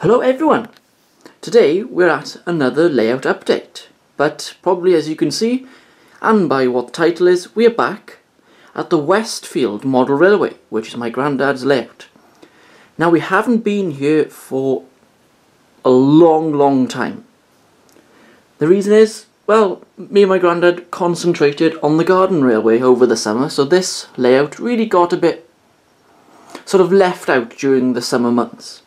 Hello everyone! Today we're at another layout update, but probably as you can see, and by what the title is, we're back at the Westfield model railway, which is my granddad's layout. Now we haven't been here for a long time. The reason is, well, me and my granddad concentrated on the garden railway over the summer, so this layout really got a bit sort of left out during the summer months.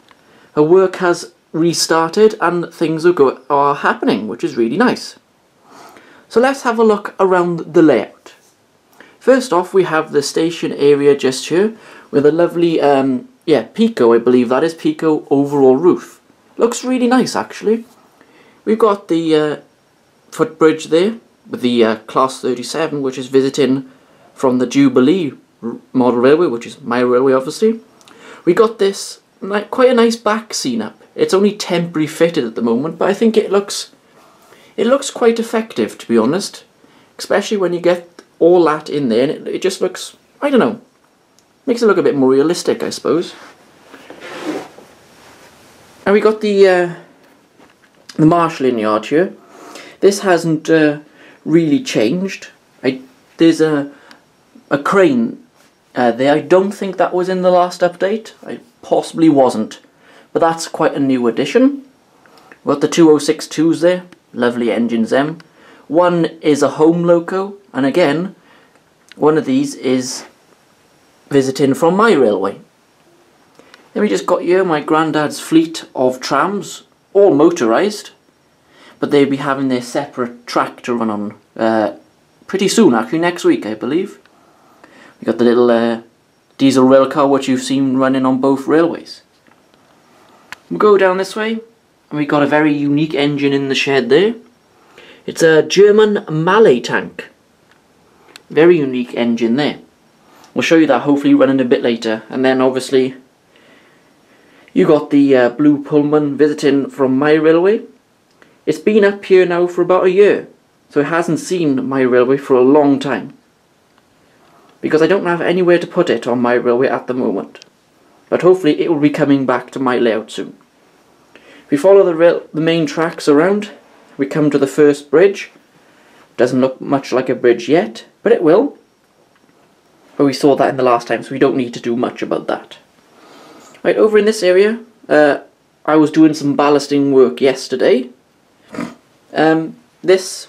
Her work has restarted and things are happening, which is really nice. So let's have a look around the layout. First off, we have the station area just here with a lovely, Pico, I believe that is, Pico overall roof. Looks really nice actually. We've got the footbridge there with the Class 37, which is visiting from the Jubilee model railway, which is my railway obviously. We got this quite a nice back scene up. It's only temporary fitted at the moment, but I think it looks quite effective, to be honest. Especially when you get all that in there, and it just looks, I don't know, makes it look a bit more realistic, I suppose. And we got the marshalling yard here. This hasn't really changed. There's a crane there. I don't think that was in the last update. I possibly wasn't, but that's quite a new addition. We've got the 2062s there, lovely engines them. One is a home loco, and again, one of these is visiting from my railway. Then we just got here my granddad's fleet of trams, all motorised, but they'll be having their separate track to run on pretty soon, actually next week I believe. We got the little diesel rail car which you've seen running on both railways. We'll go down this way and we got a very unique engine in the shed there. It's a German Mallet tank. Very unique engine there. We'll show you that hopefully running a bit later. And then obviously you got the blue Pullman visiting from my railway. It's been up here now for about a year, so it hasn't seen my railway for a long time, because I don't have anywhere to put it on my railway at the moment. But hopefully it will be coming back to my layout soon. If we follow the main tracks around, we come to the first bridge. Doesn't look much like a bridge yet, but it will. But we saw that in the last time, so we don't need to do much about that. Right, over in this area, I was doing some ballasting work yesterday. This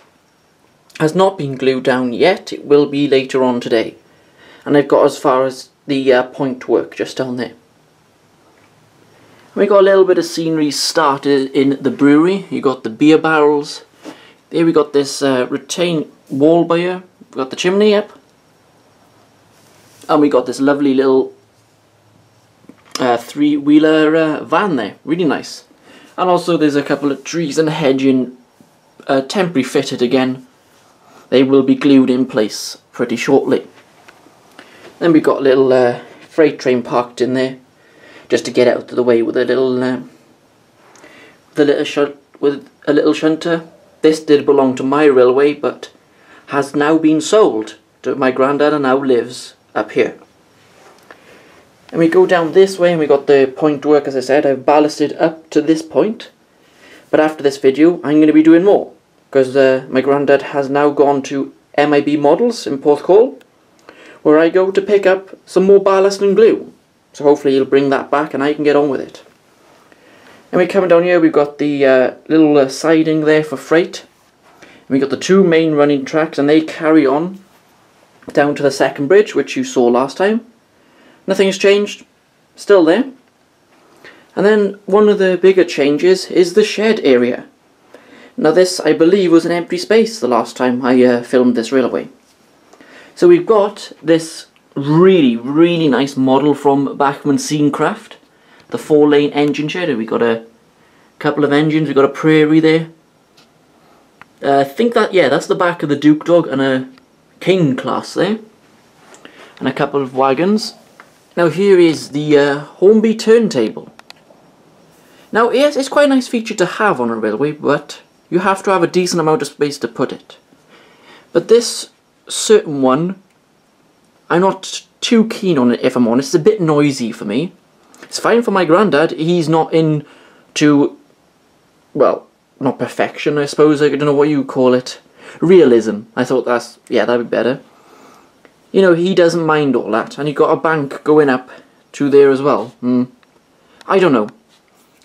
has not been glued down yet. It will be later on today. And I've got as far as the point work just down there. We got a little bit of scenery started in the brewery. You got the beer barrels. There we got this retained wall by here. We got the chimney up. And we got this lovely little three-wheeler van there. Really nice. And also there's a couple of trees and hedging temporary fitted again. They will be glued in place pretty shortly. Then we've got a little freight train parked in there, just to get out of the way with a little shunter. This did belong to my railway, but has now been sold to my granddad and now lives up here. And we go down this way and we got the point work. As I said, I've ballasted up to this point, but after this video I'm going to be doing more, because my granddad has now gone to MIB Models in Porthcawl, where I go to pick up some more ballast and glue. So hopefully he'll bring that back and I can get on with it. And we come down here, we've got the little siding there for freight. And we got the two main running tracks, and they carry on down to the second bridge, which you saw last time. Nothing's changed, still there. And then one of the bigger changes is the shed area. Now this, I believe, was an empty space the last time I filmed this railway. So we've got this really nice model from Bachmann Scenecraft, the 4-lane engine shed. We've got a couple of engines, we've got a prairie there. I think that, yeah, that's the back of the Duke Dog and a King class there. And a couple of wagons. Now here is the Hornby turntable. Now yes, it's quite a nice feature to have on a railway, but you have to have a decent amount of space to put it. But this certain one, I'm not too keen on it, if I'm honest. It's a bit noisy for me. It's fine for my granddad. He's not in to, well, not perfection, I suppose, I don't know what you call it. Realism. I thought that'd be better. You know, he doesn't mind all that, and he got a bank going up to there as well. I don't know.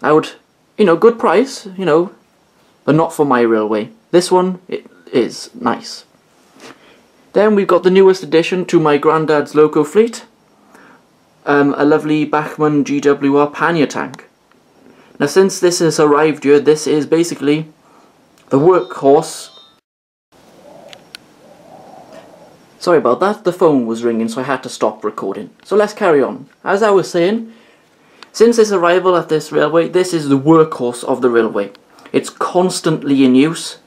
I would, good price, but not for my railway. This one, it is nice. Then we've got the newest addition to my granddad's loco fleet. A lovely Bachmann GWR pannier tank. Now since this has arrived here, this is basically the workhorse. Sorry about that, the phone was ringing so I had to stop recording. So let's carry on. As I was saying, since its arrival at this railway, this is the workhorse of the railway. It's constantly in use.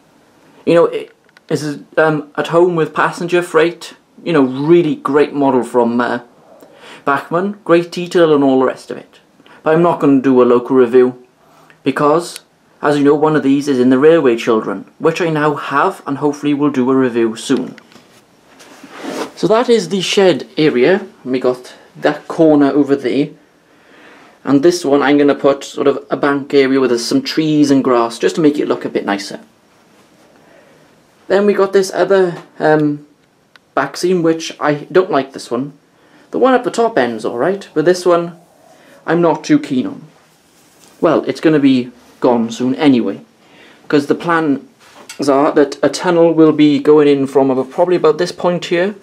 It is at home with passenger freight. Really great model from Bachmann. Great detail and all the rest of it. But I'm not going to do a local review because, as you know, one of these is in the Railway Children, which I now have and hopefully will do a review soon. So that is the shed area. We got that corner over there. And this one I'm going to put sort of a bank area with some trees and grass just to make it look a bit nicer. Then we got this other back seam, which I don't like this one. The one at the top end's alright, but this one I'm not too keen on. Well, it's going to be gone soon anyway, because the plans are that a tunnel will be going in from probably about this point here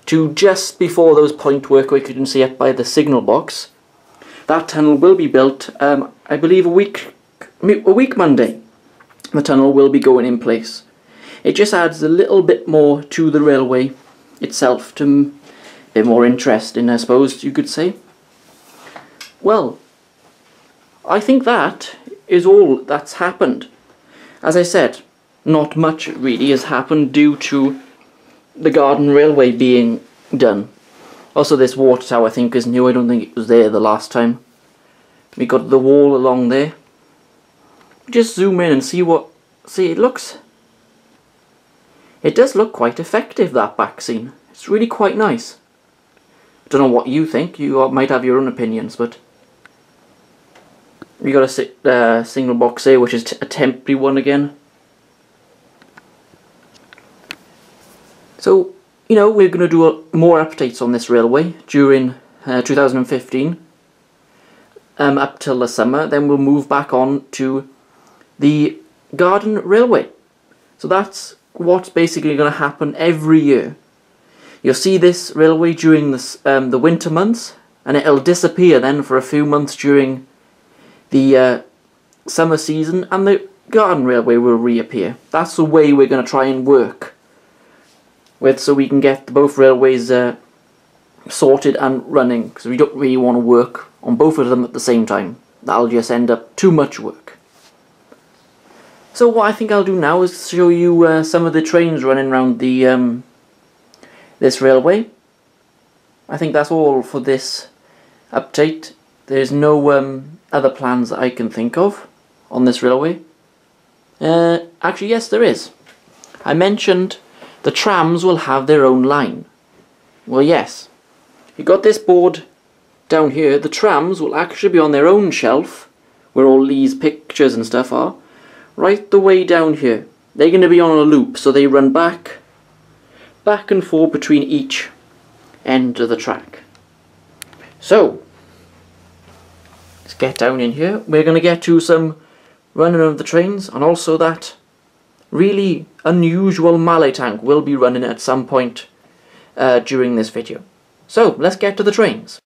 to just before those point work where you can see up by the signal box. That tunnel will be built, I believe a week Monday. The tunnel will be going in place. It just adds a little bit more to the railway itself, to a bit more interesting, I suppose you could say. Well, I think that is all that's happened. As I said, not much really has happened due to the garden railway being done. Also, this water tower I think is new. I don't think it was there the last time. We got the wall along there. Just zoom in and see it looks. It does look quite effective, that back scene. It's really quite nice. I don't know what you think. You might have your own opinions, but we got a single box here, which is a temporary one again. So, we're going to do more updates on this railway during 2015, up till the summer. Then we'll move back on to the garden railway. So that's what's basically going to happen every year. You'll see this railway during the winter months, and it'll disappear then for a few months during the summer season, and the garden railway will reappear. That's the way we're going to try and work with, so we can get both railways sorted and running, because we don't really want to work on both of them at the same time. That'll just end up too much work. So what I think I'll do now is show you some of the trains running around the this railway. I think that's all for this update. There's no other plans that I can think of on this railway. Actually, yes, there is. I mentioned the trams will have their own line. Well, yes. You got this board down here. The trams will actually be on their own shelf, where all these pictures and stuff are, right the way down here. They're going to be on a loop, so they run back and forth between each end of the track. So, let's get down in here. We're going to get to some running of the trains, and also that really unusual Mallet tank will be running at some point during this video. So, let's get to the trains.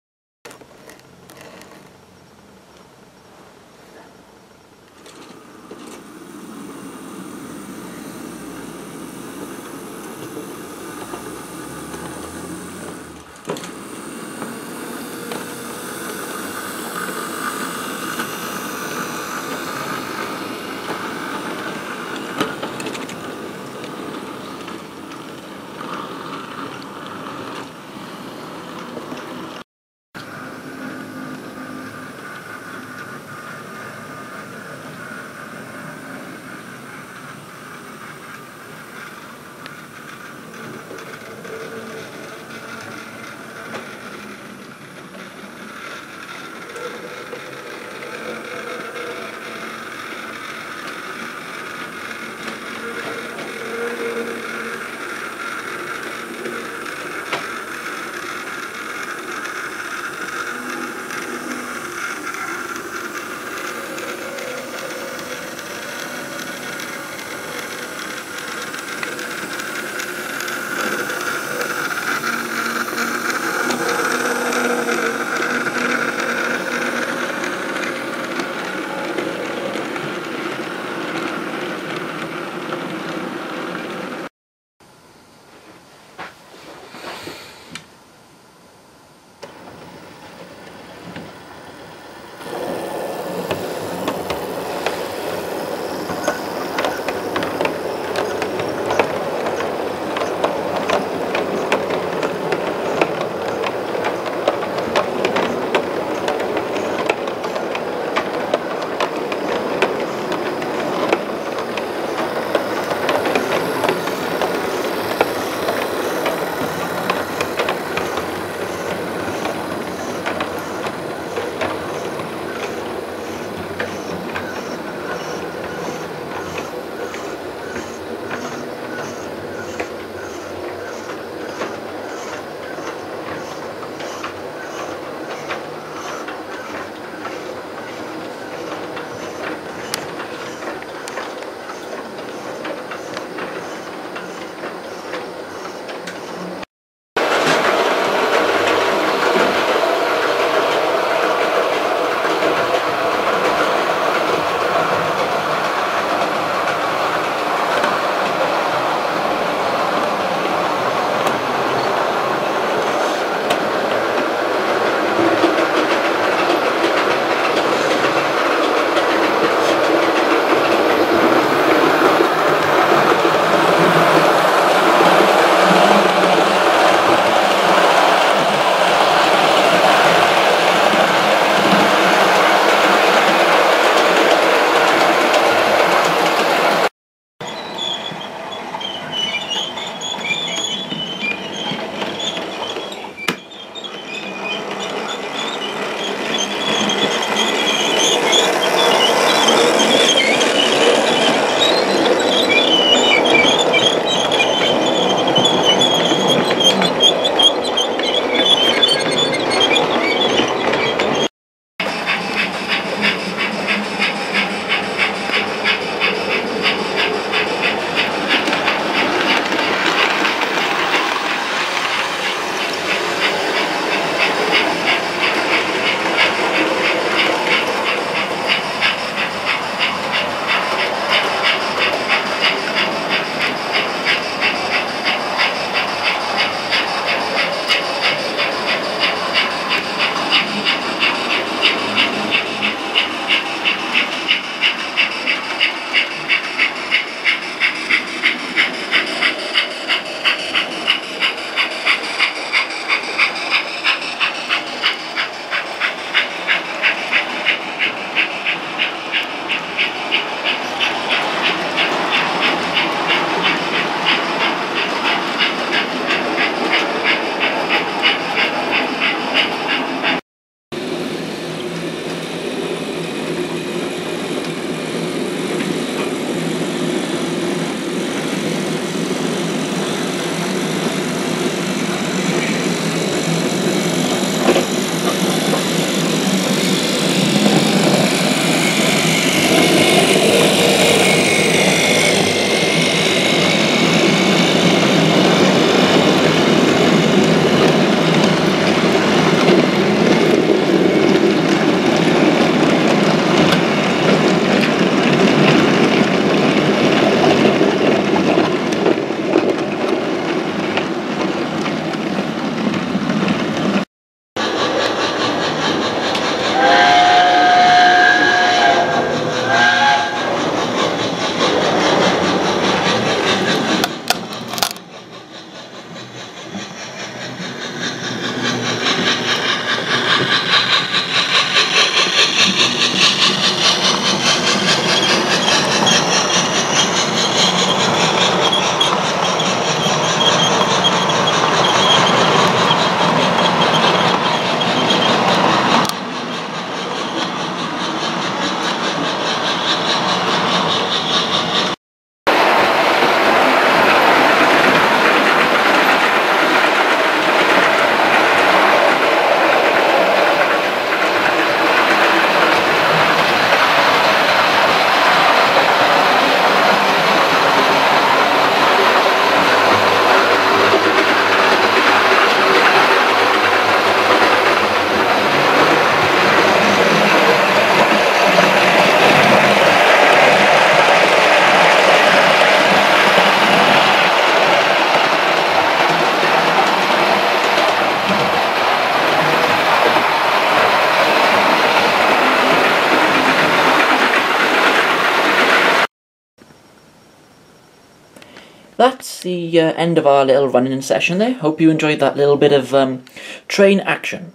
that's the end of our little running session there. Hope you enjoyed that little bit of train action.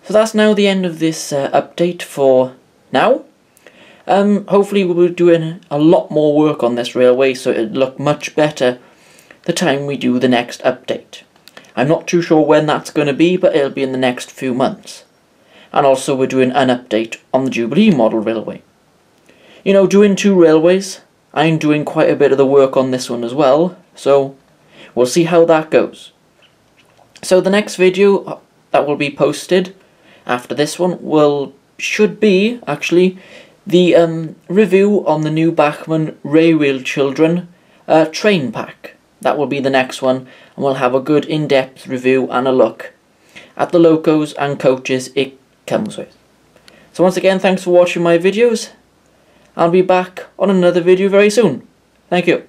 So that's now the end of this update for now. Hopefully we'll be doing a lot more work on this railway so it'll look much better the time we do the next update. I'm not too sure when that's going to be, but it'll be in the next few months. And also we're doing an update on the Jubilee model railway. You know, doing 2 railways, I'm doing quite a bit of the work on this one as well, so we'll see how that goes. So the next video that will be posted after this one should be actually the review on the new Bachmann Railway Children train pack. That will be the next one, and we'll have a good in-depth review and a look at the locos and coaches it comes with. So once again, thanks for watching my videos. I'll be back on another video very soon. Thank you.